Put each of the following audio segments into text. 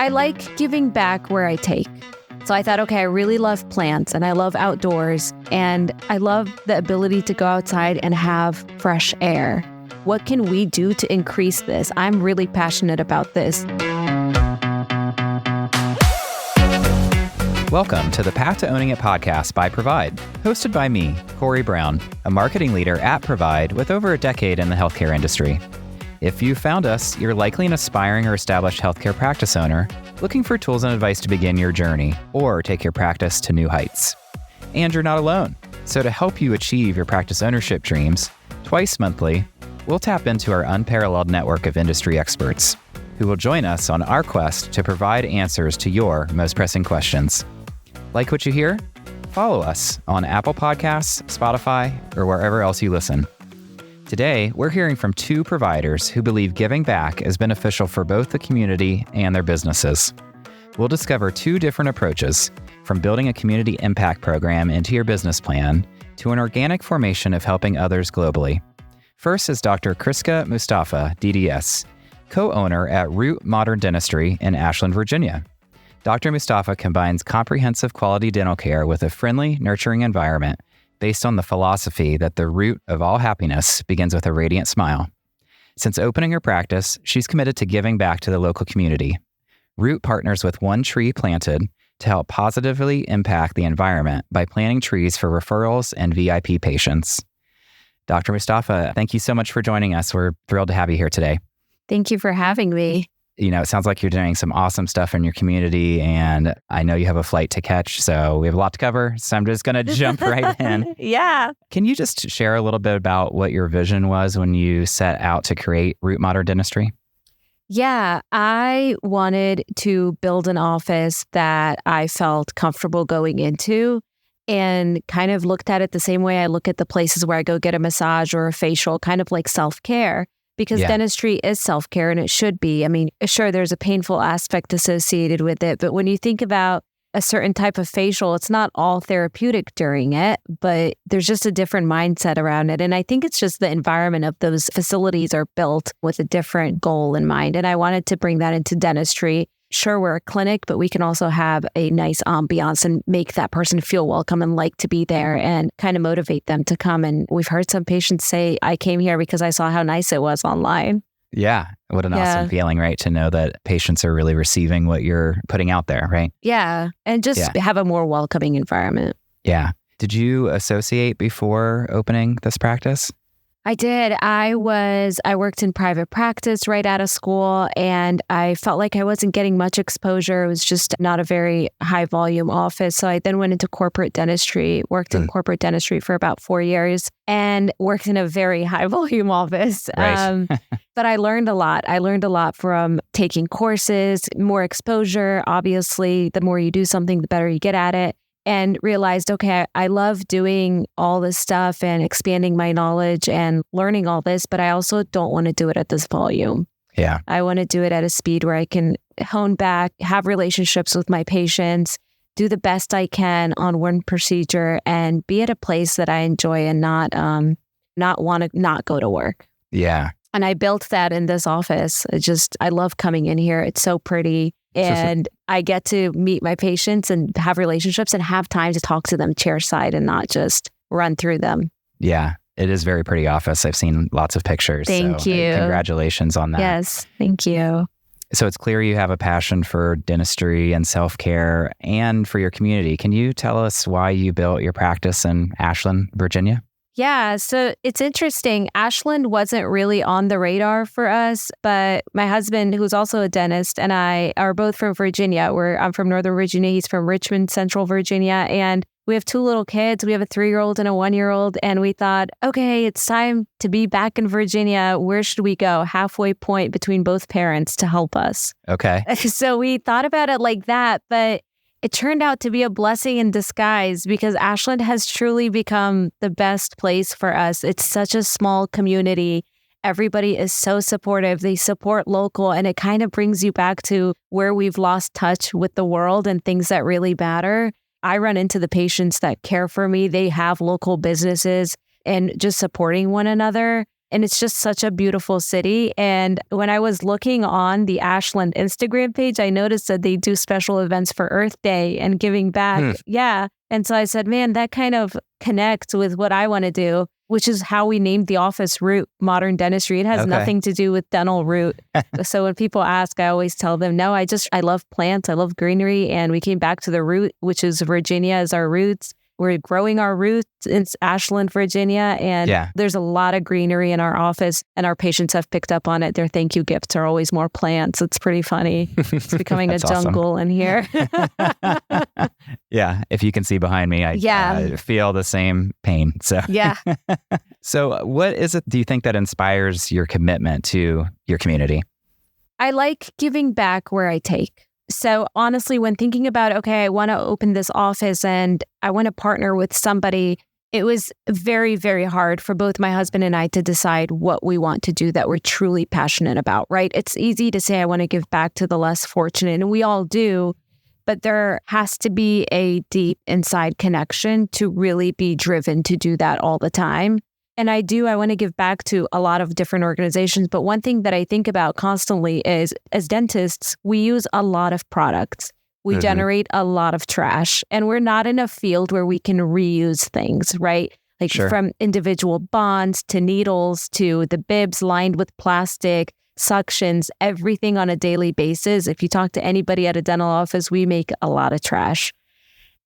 I like giving back where I take. So I thought, okay, I really love plants and I love outdoors and I love the ability to go outside and have fresh air. What can we do to increase this? I'm really passionate about this. Welcome to the Path to Owning It podcast by Provide, hosted by me, Corey Brown, a marketing leader at Provide with over a decade in the healthcare industry. If you found us, you're likely an aspiring or established healthcare practice owner looking for tools and advice to begin your journey or take your practice to new heights. And you're not alone. So to help you achieve your practice ownership dreams, twice monthly, we'll tap into our unparalleled network of industry experts who will join us on our quest to provide answers to your most pressing questions. Like what you hear? Follow us on Apple Podcasts, Spotify, or wherever else you listen. Today, we're hearing from two providers who believe giving back is beneficial for both the community and their businesses. We'll discover two different approaches, from building a community impact program into your business plan to an organic formation of helping others globally. First is Dr. Chriska Mustafa, DDS, co-owner at Root Modern Dentistry in Ashland, Virginia. Dr. Mustafa combines comprehensive quality dental care with a friendly, nurturing environment based on the philosophy that the root of all happiness begins with a radiant smile. Since opening her practice, she's committed to giving back to the local community. Root partners with One Tree Planted to help positively impact the environment by planting trees for referrals and VIP patients. Dr. Mustafa, thank you so much for joining us. We're thrilled to have you here today. Thank you for having me. You know, it sounds like you're doing some awesome stuff in your community, and I know you have a flight to catch, so we have a lot to cover. So I'm just going to jump right in. Yeah. Can you just share a little bit about what your vision was when you set out to create Root Modern Dentistry? Yeah, I wanted to build an office that I felt comfortable going into and kind of looked at it the same way I look at the places where I go get a massage or a facial, kind of like self-care. Because dentistry is self-care and it should be. I mean, sure, there's a painful aspect associated with it, but when you think about a certain type of facial, it's not all therapeutic during it, but there's just a different mindset around it. And I think it's just the environment of those facilities are built with a different goal in mind. And I wanted to bring that into dentistry. Sure, we're a clinic, but we can also have a nice ambiance and make that person feel welcome and like to be there and kind of motivate them to come. And we've heard some patients say, I came here because I saw how nice it was online. Yeah. What an awesome feeling, right? To know that patients are really receiving what you're putting out there, right? Yeah. And just have a more welcoming environment. Yeah. Did you associate before opening this practice? I did. I worked in private practice right out of school, and I felt like I wasn't getting much exposure. It was just not a very high volume office. So I then went into corporate dentistry, worked in corporate dentistry for about 4 years and worked in a very high volume office. Right. But I learned a lot. I learned a lot from taking courses, more exposure. Obviously, the more you do something, the better you get at it. And realized, okay, I love doing all this stuff and expanding my knowledge and learning all this, but I also don't want to do it at this volume. Yeah. I want to do it at a speed where I can hone back, have relationships with my patients, do the best I can on one procedure, and be at a place that I enjoy and not want to not go to work. Yeah. And I built that in this office. I love coming in here. It's so pretty. And I get to meet my patients and have relationships and have time to talk to them chairside and not just run through them. Yeah, it is a very pretty office. I've seen lots of pictures. Thank you. Congratulations on that. Yes, thank you. So it's clear you have a passion for dentistry and self-care and for your community. Can you tell us why you built your practice in Ashland, Virginia? Yeah, so it's interesting. Ashland wasn't really on the radar for us, but my husband, who's also a dentist, and I are both from Virginia. I'm from Northern Virginia. He's from Richmond, Central Virginia. And we have two little kids. We have a 3-year-old and a 1-year-old. And we thought, okay, it's time to be back in Virginia. Where should we go? Halfway point between both parents to help us. Okay. So we thought about it like that, but it turned out to be a blessing in disguise because Ashland has truly become the best place for us. It's such a small community. Everybody is so supportive. They support local, and it kind of brings you back to where we've lost touch with the world and things that really matter. I run into the patients that care for me. They have local businesses and just supporting one another. And it's just such a beautiful city. And when I was looking on the Ashland Instagram page, I noticed that they do special events for Earth Day and giving back. Yeah. And so I said, man, that kind of connects with what I want to do, which is how we named the office Root Modern Dentistry. It has nothing to do with dental root. So when people ask, I always tell them, no, I love plants. I love greenery. And we came back to the root, which is Virginia as our roots. We're growing our roots in Ashland, Virginia, and there's a lot of greenery in our office, and our patients have picked up on it. Their thank you gifts are always more plants. It's pretty funny. It's becoming a jungle in here. Yeah, if you can see behind me, I feel the same pain. So So what is it, do you think, that inspires your commitment to your community? I like giving back where I take. So honestly, when thinking about, okay, I want to open this office and I want to partner with somebody, it was very, very hard for both my husband and I to decide what we want to do that we're truly passionate about, right? It's easy to say I want to give back to the less fortunate, and we all do, but there has to be a deep inside connection to really be driven to do that all the time. And I want to give back to a lot of different organizations. But one thing that I think about constantly is, as dentists, we use a lot of products. We generate a lot of trash, and we're not in a field where we can reuse things, right? Like from individual bonds to needles to the bibs lined with plastic, suctions, everything on a daily basis. If you talk to anybody at a dental office, we make a lot of trash.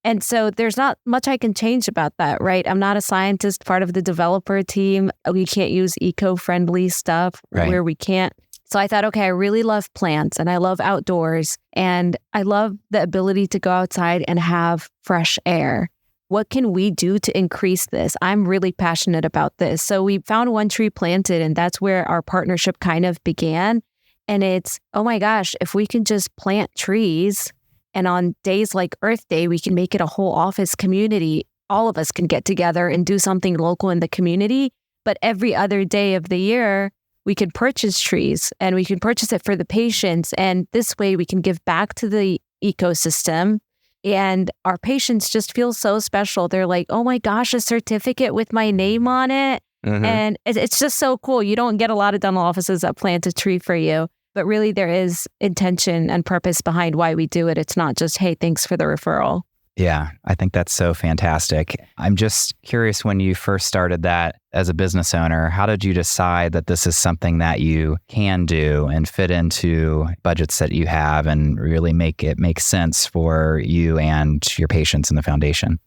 And so there's not much I can change about that, right? I'm not a scientist, part of the developer team. We can't use eco-friendly stuff where we can't. So I thought, okay, I really love plants and I love outdoors and I love the ability to go outside and have fresh air. What can we do to increase this? I'm really passionate about this. So we found One Tree Planted, and that's where our partnership kind of began. And it's, oh my gosh, if we can just plant trees, and on days like Earth Day, we can make it a whole office community. All of us can get together and do something local in the community. But every other day of the year, we can purchase trees and we can purchase it for the patients. And this way we can give back to the ecosystem. And our patients just feel so special. They're like, oh my gosh, a certificate with my name on it. And it's just so cool. You don't get a lot of dental offices that plant a tree for you. But really, there is intention and purpose behind why we do it. It's not just, hey, thanks for the referral. Yeah, I think that's so fantastic. I'm just curious, when you first started that as a business owner, how did you decide that this is something that you can do and fit into budgets that you have and really make it make sense for you and your patients in the foundation?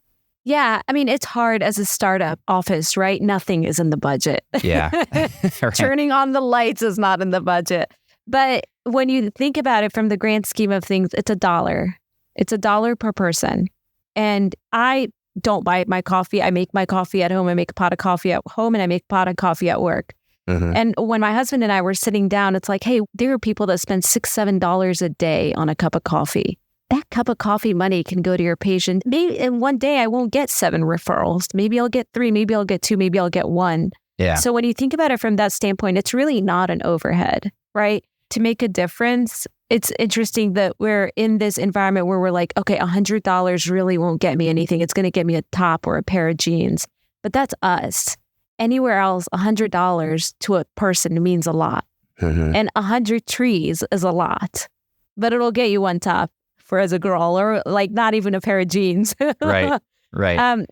Yeah, I mean, it's hard as a startup office, right? Nothing is in the budget. Yeah. Right. Turning on the lights is not in the budget. But when you think about it from the grand scheme of things, it's $1. It's $1 per person. And I don't buy my coffee. I make my coffee at home. I make a pot of coffee at home and I make a pot of coffee at work. And when my husband and I were sitting down, it's like, hey, there are people that spend $6, $7 a day on a cup of coffee. That cup of coffee money can go to your patient. Maybe in one day I won't get 7 referrals. Maybe I'll get 3, maybe I'll get 2, maybe I'll get 1. Yeah. So when you think about it from that standpoint, it's really not an overhead, right? To make a difference, it's interesting that we're in this environment where we're like, okay, $100 really won't get me anything. It's going to get me a top or a pair of jeans. But that's us. Anywhere else, $100 to a person means a lot. And 100 trees is a lot. But it'll get you one top for as a girl, or like not even a pair of jeans. Right.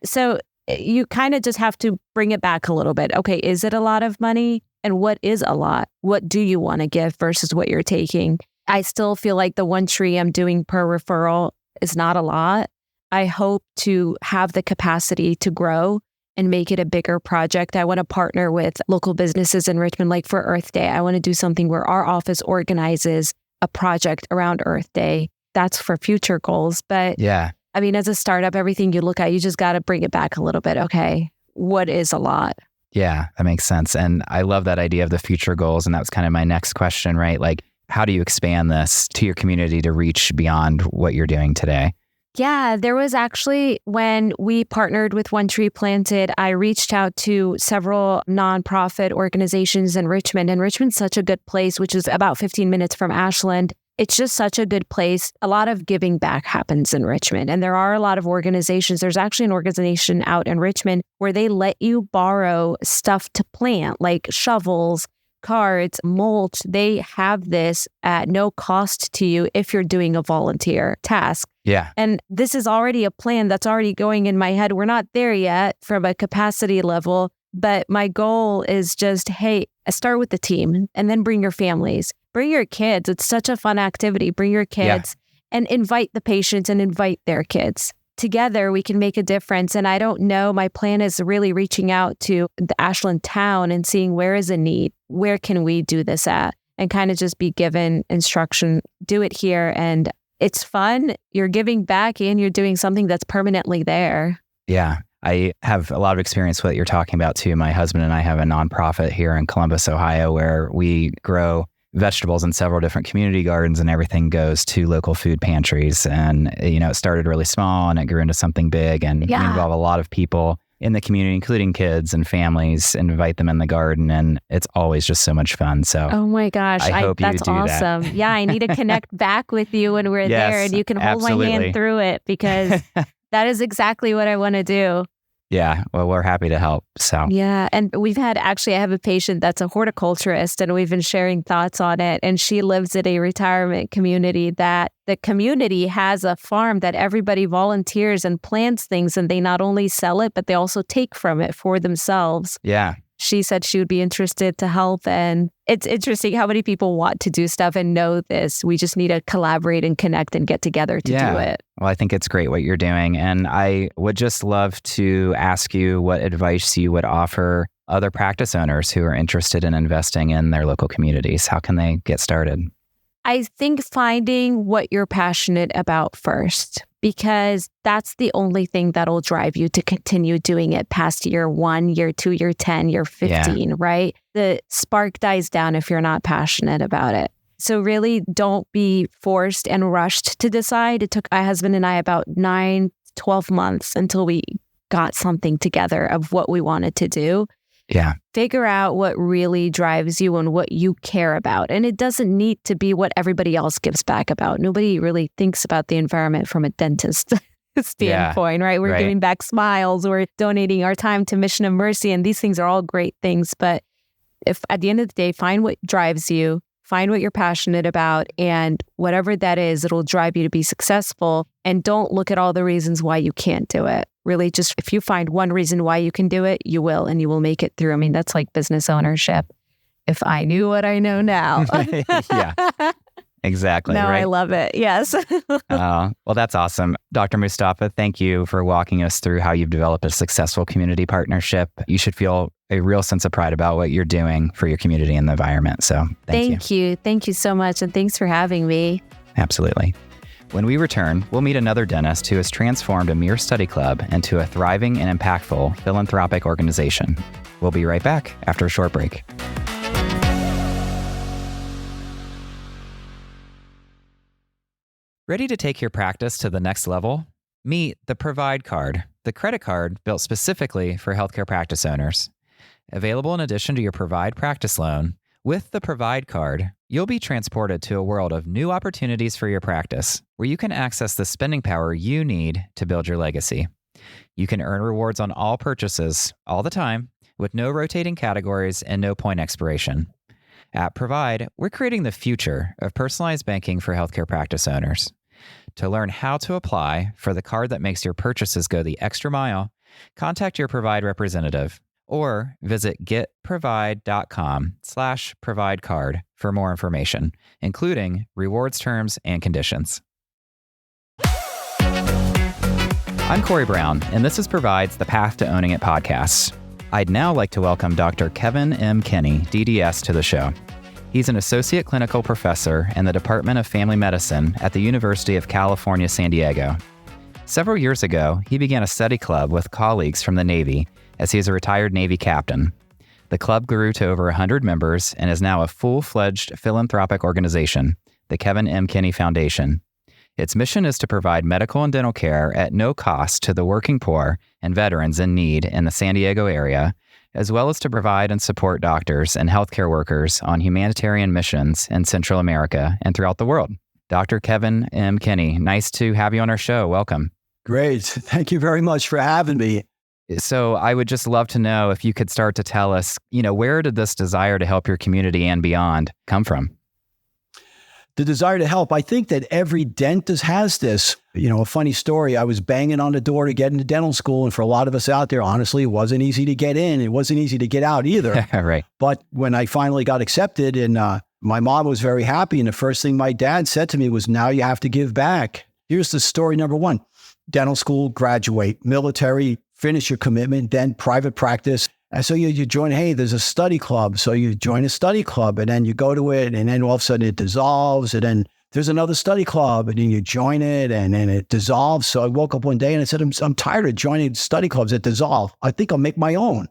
So you kind of just have to bring it back a little bit. Okay, is it a lot of money? And what is a lot? What do you want to give versus what you're taking? I still feel like the one tree I'm doing per referral is not a lot. I hope to have the capacity to grow and make it a bigger project. I want to partner with local businesses in Richmond, like for Earth Day. I want to do something where our office organizes a project around Earth Day. That's for future goals. But yeah, I mean, as a startup, everything you look at, you just got to bring it back a little bit. Okay, what is a lot? Yeah, that makes sense. And I love that idea of the future goals. And that was kind of my next question, right? Like, how do you expand this to your community to reach beyond what you're doing today? Yeah, there was actually, when we partnered with One Tree Planted, I reached out to several nonprofit organizations in Richmond. And Richmond's such a good place, which is about 15 minutes from Ashland. it's just such a good place. A lot of giving back happens in Richmond, and there are a lot of organizations. There's actually an organization out in Richmond where they let you borrow stuff to plant, like shovels, cards, mulch. They have this at no cost to you if you're doing a volunteer task. Yeah. And this is already a plan that's already going in my head. We're not there yet from a capacity level, but my goal is just, hey, start with the team and then bring your families. Bring your kids. It's such a fun activity. Bring your kids and invite the patients and invite their kids. Together, we can make a difference. And I don't know, my plan is really reaching out to the Ashland town and seeing where is a need, where can we do this at, and kind of just be given instruction, do it here. And it's fun. You're giving back and you're doing something that's permanently there. Yeah. I have a lot of experience with what you're talking about too. My husband and I have a nonprofit here in Columbus, Ohio, where we grow vegetables in several different community gardens, and everything goes to local food pantries. And, it started really small and it grew into something big, and we involve a lot of people in the community, including kids and families, and invite them in the garden. And it's always just so much fun. So, oh my gosh, I hope that's you do awesome. That. Yeah, I need to connect back with you when we're there, and you can hold my hand through it, because that is exactly what I want to do. Yeah. Well, we're happy to help. So yeah. And I have a patient that's a horticulturist, and we've been sharing thoughts on it. And she lives in a retirement community that the community has a farm that everybody volunteers and plants things, and they not only sell it, but they also take from it for themselves. Yeah. She said she would be interested to help. And it's interesting how many people want to do stuff and know this. We just need to collaborate and connect and get together to do it. Well, I think it's great what you're doing. And I would just love to ask you what advice you would offer other practice owners who are interested in investing in their local communities. How can they get started? I think finding what you're passionate about first, because that's the only thing that'll drive you to continue doing it past year 1, year 2, year 10, year 15, right? The spark dies down if you're not passionate about it. So really don't be forced and rushed to decide. It took my husband and I about 9-12 months until we got something together of what we wanted to do. Yeah. Figure out what really drives you and what you care about. And it doesn't need to be what everybody else gives back about. Nobody really thinks about the environment from a dentist standpoint, right? We're giving back smiles. We're donating our time to Mission of Mercy. And these things are all great things. But if at the end of the day, find what drives you, find what you're passionate about, and whatever that is, it'll drive you to be successful. And don't look at all the reasons why you can't do it. Really, just if you find one reason why you can do it, you will, and you will make it through. I mean, that's like business ownership. If I knew what I know now. Yeah, exactly. No, right? I love it. Yes. Well, that's awesome. Dr. Mustafa, thank you for walking us through how you've developed a successful community partnership. You should feel a real sense of pride about what you're doing for your community and the environment. So thank you. Thank you so much. And thanks for having me. Absolutely. When we return, we'll meet another dentist who has transformed a mere study club into a thriving and impactful philanthropic organization. We'll be right back after a short break. Ready to take your practice to the next level? Meet the Provide Card, the credit card built specifically for healthcare practice owners. Available in addition to your Provide practice loan, with the Provide Card, you'll be transported to a world of new opportunities for your practice, where you can access the spending power you need to build your legacy. You can earn rewards on all purchases, all the time, with no rotating categories and no point expiration. At Provide, we're creating the future of personalized banking for healthcare practice owners. To learn how to apply for the card that makes your purchases go the extra mile, contact your Provide representative or visit getprovide.com/providecard for more information, including rewards terms and conditions. I'm Corey Brown, and this is Provide's The Path to Owning It podcast. I'd now like to welcome Dr. Kevin M. Kinney, DDS, to the show. He's an associate clinical professor in the Department of Family Medicine at the University of California, San Diego. Several years ago, he began a study club with colleagues from the Navy, as he is a retired Navy captain. The club grew to over 100 members and is now a full-fledged philanthropic organization, the Kevin M. Kinney Foundation. Its mission is to provide medical and dental care at no cost to the working poor and veterans in need in the San Diego area, as well as to provide and support doctors and healthcare workers on humanitarian missions in Central America and throughout the world. Dr. Kevin M. Kinney. Nice to have you on our show. Welcome. Great. Thank you very much for having me. So I would just love to know if you could start to tell us, where did this desire to help your community and beyond come from? The desire to help. I think that every dentist has this. A funny story. I was banging on the door to get into dental school. And for a lot of us out there, honestly, it wasn't easy to get in. It wasn't easy to get out either. Right. But when I finally got accepted and my mom was very happy. And the first thing my dad said to me was, now you have to give back. Here's the story number one. Dental school, graduate, military, finish your commitment, then private practice. And so you join, hey, there's a study club. So you join a study club and then you go to it and then all of a sudden it dissolves. And then there's another study club and then you join it and then it dissolves. So I woke up one day and I said, I'm tired of joining study clubs that dissolve. I think I'll make my own.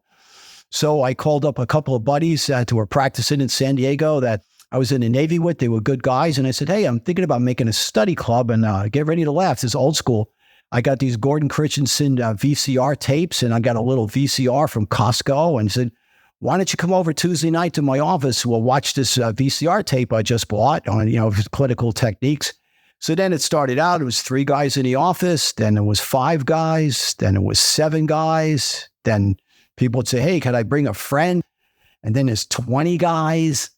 So I called up a couple of buddies that were practicing in San Diego that I was in the Navy with. They were good guys. And I said, hey, I'm thinking about making a study club and get ready to laugh. This is old school. I got these Gordon Christensen VCR tapes, and I got a little VCR from Costco and said, why don't you come over Tuesday night to my office? We'll watch this VCR tape I just bought on, clinical techniques. So then it started out, it was 3 guys in the office. Then it was 5 guys. Then it was 7 guys. Then people would say, hey, can I bring a friend? And then there's 20 guys.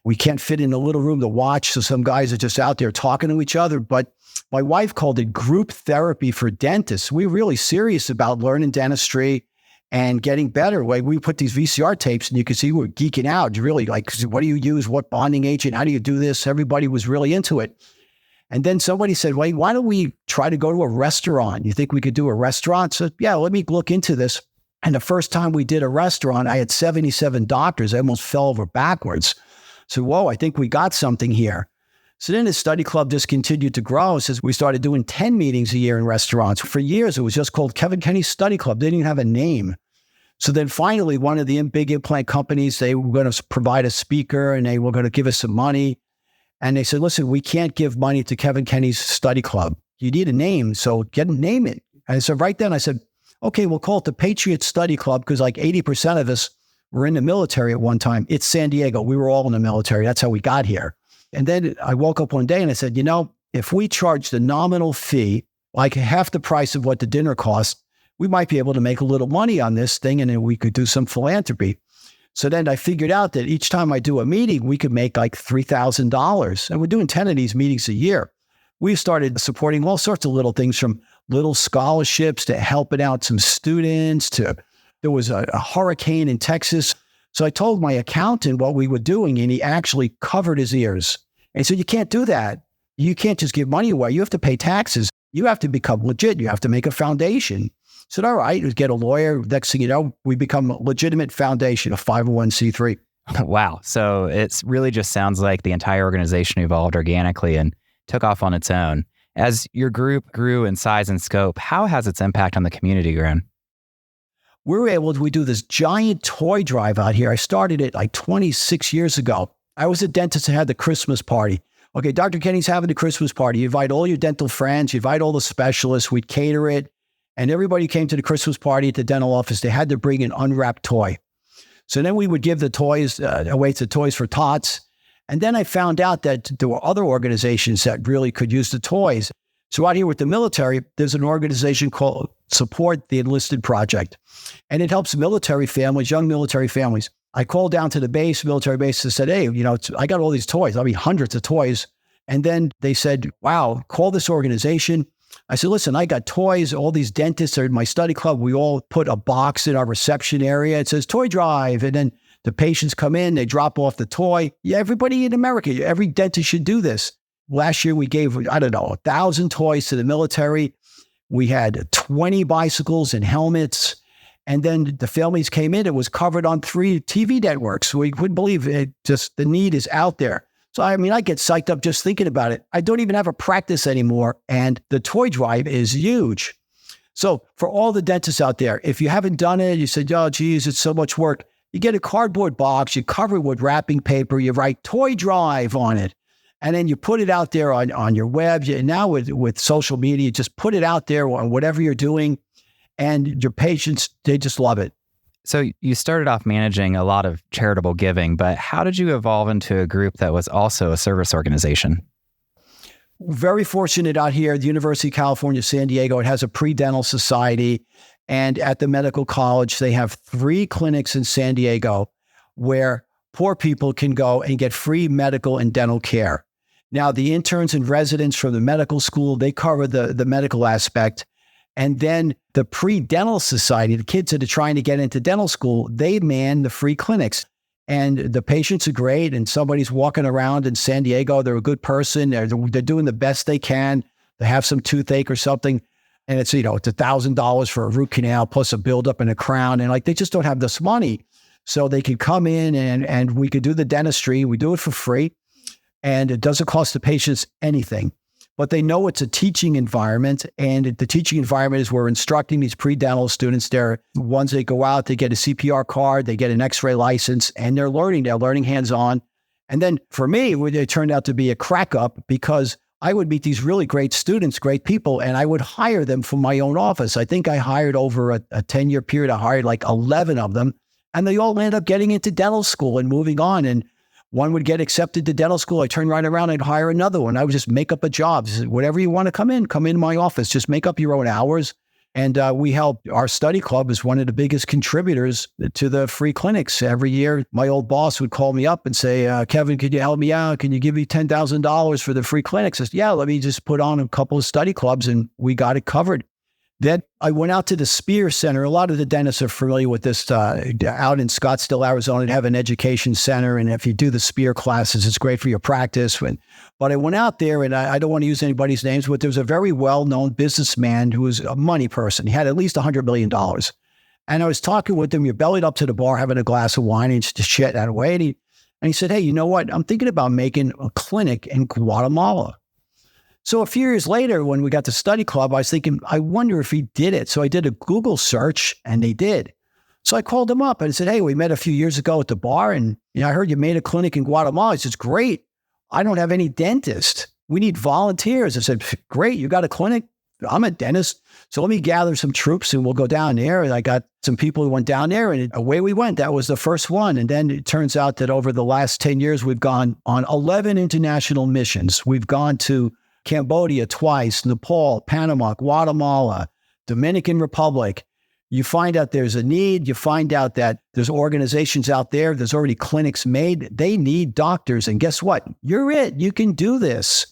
We can't fit in a little room to watch. So some guys are just out there talking to each other. But my wife called it group therapy for dentists. We're really serious about learning dentistry and getting better. We put these VCR tapes and you can see we're geeking out. You're really like, what do you use? What bonding agent? How do you do this? Everybody was really into it. And then somebody said, wait, why don't we try to go to a restaurant? You think we could do a restaurant? So yeah, let me look into this. And the first time we did a restaurant, I had 77 doctors. I almost fell over backwards. So, whoa, I think we got something here. So then the study club just continued to grow. Since we started doing 10 meetings a year in restaurants. For years, it was just called Kevin Kinney Study Club. They didn't even have a name. So then finally, one of the big implant companies, they were going to provide a speaker and they were going to give us some money. And they said, listen, we can't give money to Kevin Kinney's Study Club. You need a name, so name it. And so right then I said, okay, we'll call it the Patriot Study Club because like 80% of us were in the military at one time. It's San Diego. We were all in the military. That's how we got here. And then I woke up one day and I said, if we charge the nominal fee, like half the price of what the dinner cost, we might be able to make a little money on this thing and then we could do some philanthropy. So then I figured out that each time I do a meeting, we could make like $3,000. And we're doing 10 of these meetings a year. We started supporting all sorts of little things from little scholarships to helping out some students to, there was a hurricane in Texas. So I told my accountant what we were doing and he actually covered his ears. And so you can't do that. You can't just give money away. You have to pay taxes. You have to become legit. You have to make a foundation. I said, all right, get a lawyer. Next thing you know, we become a legitimate foundation, a 501c3. Wow. So it really just sounds like the entire organization evolved organically and took off on its own. As your group grew in size and scope, how has its impact on the community grown? We do this giant toy drive out here. I started it like 26 years ago. I was a dentist that had the Christmas party. Okay, Dr. Kinney's having the Christmas party. You invite all your dental friends, you invite all the specialists, we'd cater it. And everybody came to the Christmas party at the dental office. They had to bring an unwrapped toy. So then we would give the toys away to Toys for Tots. And then I found out that there were other organizations that really could use the toys. So out here with the military, there's an organization called Support the Enlisted Project. And it helps military families, young military families. I called down to the military base, and said, hey, I got all these toys. Hundreds of toys. And then they said, wow, call this organization. I said, listen, I got toys. All these dentists are in my study club. We all put a box in our reception area. It says toy drive. And then the patients come in, they drop off the toy. Yeah, everybody in America, every dentist should do this. Last year, we gave, 1,000 toys to the military. We had 20 bicycles and helmets. And then the families came in. It was covered on 3 TV networks. We couldn't believe it. Just the need is out there. So, I get psyched up just thinking about it. I don't even have a practice anymore. And the toy drive is huge. So for all the dentists out there, if you haven't done it, you said, oh, geez, it's so much work. You get a cardboard box, you cover it with wrapping paper, you write toy drive on it. And then you put it out there on your web. And now with social media, just put it out there on whatever you're doing. And your patients, they just love it. So you started off managing a lot of charitable giving, but how did you evolve into a group that was also a service organization? very fortunate out here at the University of California, San Diego. It has a pre-dental society. And at the medical college, they have 3 clinics in San Diego where poor people can go and get free medical and dental care. Now, the interns and residents from the medical school, they cover the medical aspect. And then the pre-dental society, the kids that are trying to get into dental school, they man the free clinics. And the patients are great. And somebody's walking around in San Diego. They're a good person. They're doing the best they can. They have some toothache or something. And it's, it's $1,000 for a root canal plus a buildup in a crown. And they just don't have this money. So they could come in and we could do the dentistry. We do it for free. And it doesn't cost the patients anything. But they know it's a teaching environment. And the teaching environment is we're instructing these pre-dental students. They're ones that go out, they get a CPR card, they get an x-ray license, and they're learning hands-on. And then for me, it turned out to be a crack up because I would meet these really great students, great people, and I would hire them from my own office. I think I hired over a 10-year period, I hired 11 of them, and they all ended up getting into dental school and moving on. And one would get accepted to dental school. I turn right around and hire another one. I would just make up a job. Whatever you want to come in my office. Just make up your own hours. And we help. Our study club is one of the biggest contributors to the free clinics. Every year, my old boss would call me up and say, Kevin, could you help me out? Can you give me $10,000 for the free clinics? I said, yeah, let me just put on a couple of study clubs and we got it covered. Then I went out to the Spear Center. A lot of the dentists are familiar with this. Out in Scottsdale, Arizona, they have an education center. And if you do the Spear classes, it's great for your practice. But I went out there, and I don't want to use anybody's names, but there was a very well-known businessman who was a money person. He had at least $100 million. And I was talking with him. You're bellied up to the bar, having a glass of wine, and just chat that away. And he said, hey, you know what? I'm thinking about making a clinic in Guatemala. So a few years later, when we got to study club, I was thinking, I wonder if he did it. So I did a Google search, and they did. So I called him up and I said, hey, we met a few years ago at the bar, and I heard you made a clinic in Guatemala. He says, great. I don't have any dentists. We need volunteers. I said, great. You got a clinic? I'm a dentist. So let me gather some troops and we'll go down there. And I got some people who went down there, and away we went. That was the first one. And then it turns out that over the last 10 years, we've gone on 11 international missions. We've gone to Cambodia twice, Nepal, Panama, Guatemala, Dominican Republic. You find out there's a need. You find out that there's organizations out there. There's already clinics made. They need doctors. And guess what? You're it. You can do this.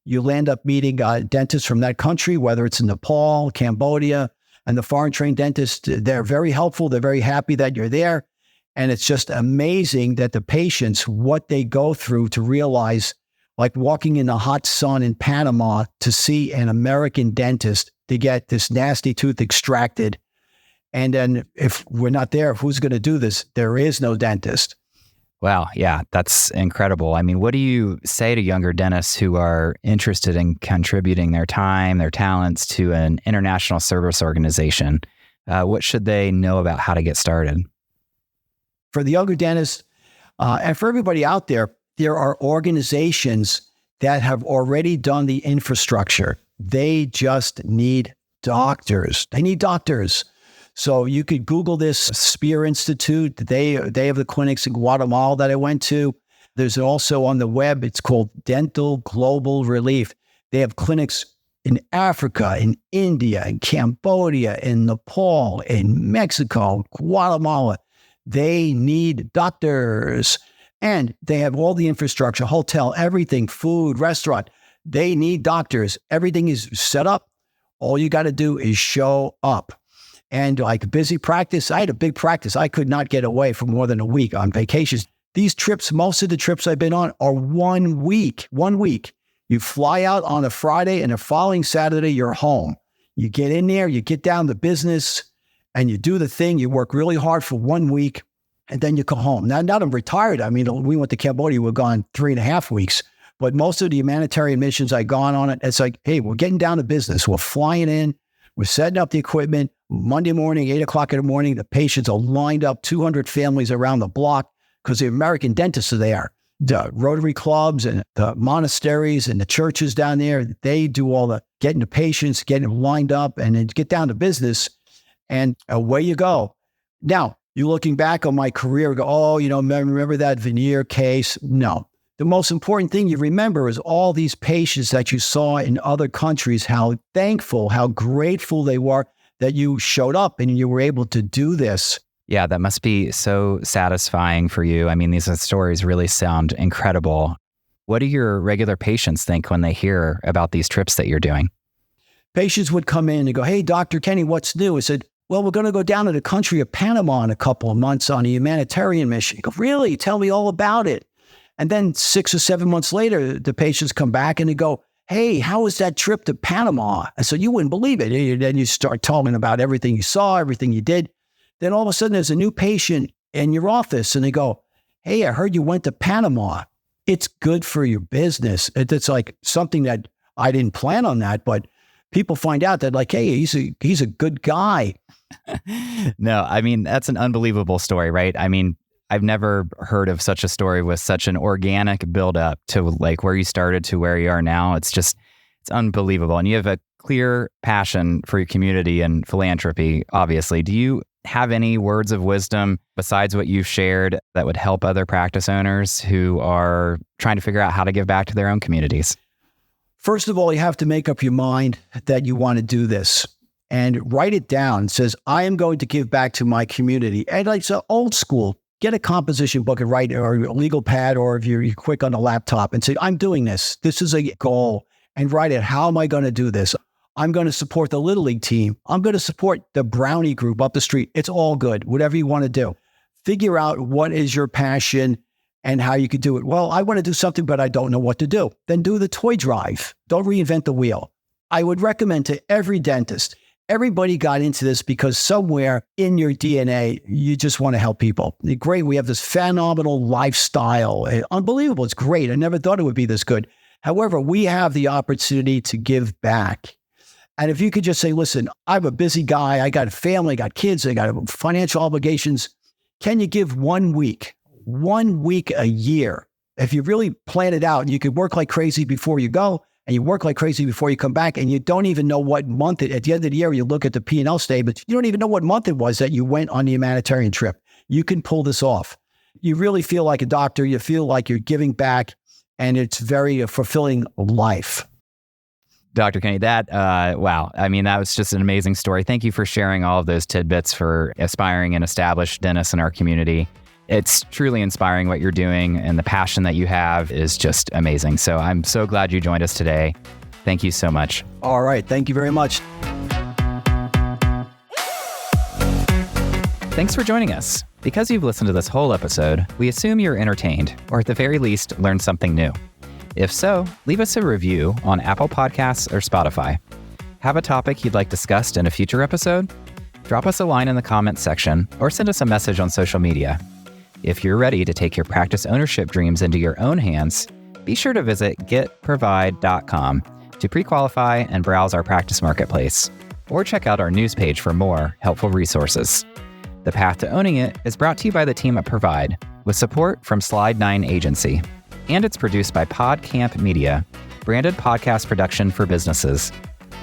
You land up meeting dentists from that country, whether it's in Nepal, Cambodia, and the foreign trained dentists, they're very helpful. They're very happy that you're there. And it's just amazing that the patients, what they go through to realize, like walking in the hot sun in Panama to see an American dentist to get this nasty tooth extracted. And then if we're not there, who's going to do this? There is no dentist. Wow. Yeah, that's incredible. I mean, what do you say to younger dentists who are interested in contributing their time, their talents to an international service organization? What should they know about how to get started? For the younger dentists and for everybody out there are organizations that have already done the infrastructure. They just need doctors. They need doctors. So you could Google this Spear Institute. They have the clinics in Guatemala that I went to. There's also on the web, it's called Dental Global Relief. They have clinics in Africa, in India, in Cambodia, in Nepal, in Mexico, Guatemala. They need doctors. And they have all the infrastructure, hotel, everything, food, restaurant. They need doctors. Everything is set up. All you got to do is show up. And like busy practice, I had a big practice. I could not get away for more than a week on vacations. These trips, most of the trips I've been on are 1 week. 1 week. You fly out on a Friday and the following Saturday, you're home. You get in there, you get down to business, and you do the thing. You work really hard for 1 week. And then you come home. Now that I'm retired, I mean, we went to Cambodia, we're gone 3.5 weeks. But most of the humanitarian missions I've gone on, it's like, hey, we're getting down to business. We're flying in. We're setting up the equipment. Monday morning, 8 o'clock in the morning, the patients are lined up, 200 families around the block because the American dentists are there. The Rotary clubs and the monasteries and the churches down there, they do all the getting the patients, getting them lined up, and then get down to business. And away you go. Now, you're looking back on my career, go, oh, remember that veneer case? No. the most important thing you remember is all these patients that you saw in other countries, how thankful, how grateful they were that you showed up and you were able to do this. Yeah, that must be so satisfying for you. I mean, these stories really sound incredible. What do your regular patients think when they hear about these trips that you're doing? Patients would come in and go, "Hey, Dr. Kenny, what's new?" I said, "Well, we're going to go down to the country of Panama in a couple of months on a humanitarian mission." I go, "Really? Tell me all about it." And then 6 or 7 months later, the patients come back and they go, "Hey, how was that trip to Panama?" And so you wouldn't believe it. And then you start talking about everything you saw, everything you did. Then all of a sudden there's a new patient in your office and they go, "Hey, I heard you went to Panama." It's good for your business. It's like something that I didn't plan on that, but people find out that like, hey, he's a good guy. No, I mean, that's an unbelievable story, right? I mean, I've never heard of such a story with such an organic buildup to like where you started to where you are now. It's unbelievable. And you have a clear passion for your community and philanthropy, obviously. Do you have any words of wisdom besides what you've shared that would help other practice owners who are trying to figure out how to give back to their own communities? First of all, you have to make up your mind that you want to do this and write it down. It says, I am going to give back to my community. And like so old school, get a composition book and write, or a legal pad, or if you're quick on the laptop and say, I'm doing this. This is a goal. And write it. How am I going to do this? I'm going to support the Little League team. I'm going to support the Brownie group up the street. It's all good. Whatever you want to do. Figure out what is your passion and how you could do it. Well, I want to do something, but I don't know what to do. Then do the toy drive. Don't reinvent the wheel. I would recommend to every dentist, everybody got into this because somewhere in your DNA, you just want to help people. Great. We have this phenomenal lifestyle. Unbelievable. It's great. I never thought it would be this good. However, we have the opportunity to give back. And if you could just say, listen, I'm a busy guy. I got a family, I got kids, I got financial obligations. Can you give 1 week a year? If you really plan it out, you could work like crazy before you go, and you work like crazy before you come back, and you don't even know what month at the end of the year, you look at the P&L statement, you don't even know what month it was that you went on the humanitarian trip. You can pull this off. You really feel like a doctor. You feel like you're giving back, and it's very fulfilling life. Dr. Kenny, wow. I mean, that was just an amazing story. Thank you for sharing all of those tidbits for aspiring and established dentists in our community. It's truly inspiring what you're doing, and the passion that you have is just amazing. So I'm so glad you joined us today. Thank you so much. All right. Thank you very much. Thanks for joining us. Because you've listened to this whole episode, we assume you're entertained, or at the very least, learned something new. If so, leave us a review on Apple Podcasts or Spotify. Have a topic you'd like discussed in a future episode? Drop us a line in the comments section or send us a message on social media. If you're ready to take your practice ownership dreams into your own hands, be sure to visit getprovide.com to pre-qualify and browse our practice marketplace, or check out our news page for more helpful resources. The Path to Owning It is brought to you by the team at Provide, with support from Slide 9 Agency. And it's produced by PodCamp Media, branded podcast production for businesses.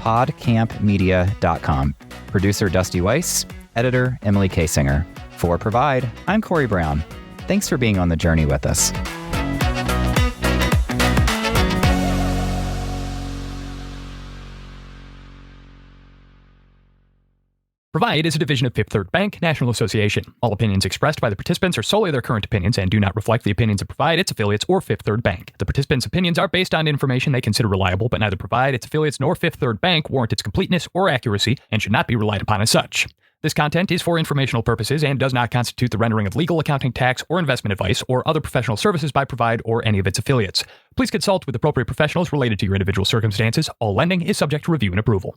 PodCampMedia.com. Producer Dusty Weiss, editor Emily K. Singer. For Provide, I'm Corey Brown. Thanks for being on the journey with us. Provide is a division of Fifth Third Bank, National Association. All opinions expressed by the participants are solely their current opinions and do not reflect the opinions of Provide, its affiliates, or Fifth Third Bank. The participants' opinions are based on information they consider reliable, but neither Provide, its affiliates, nor Fifth Third Bank warrant its completeness or accuracy and should not be relied upon as such. This content is for informational purposes and does not constitute the rendering of legal, accounting, tax, or investment advice or other professional services by Provide or any of its affiliates. Please consult with appropriate professionals related to your individual circumstances. All lending is subject to review and approval.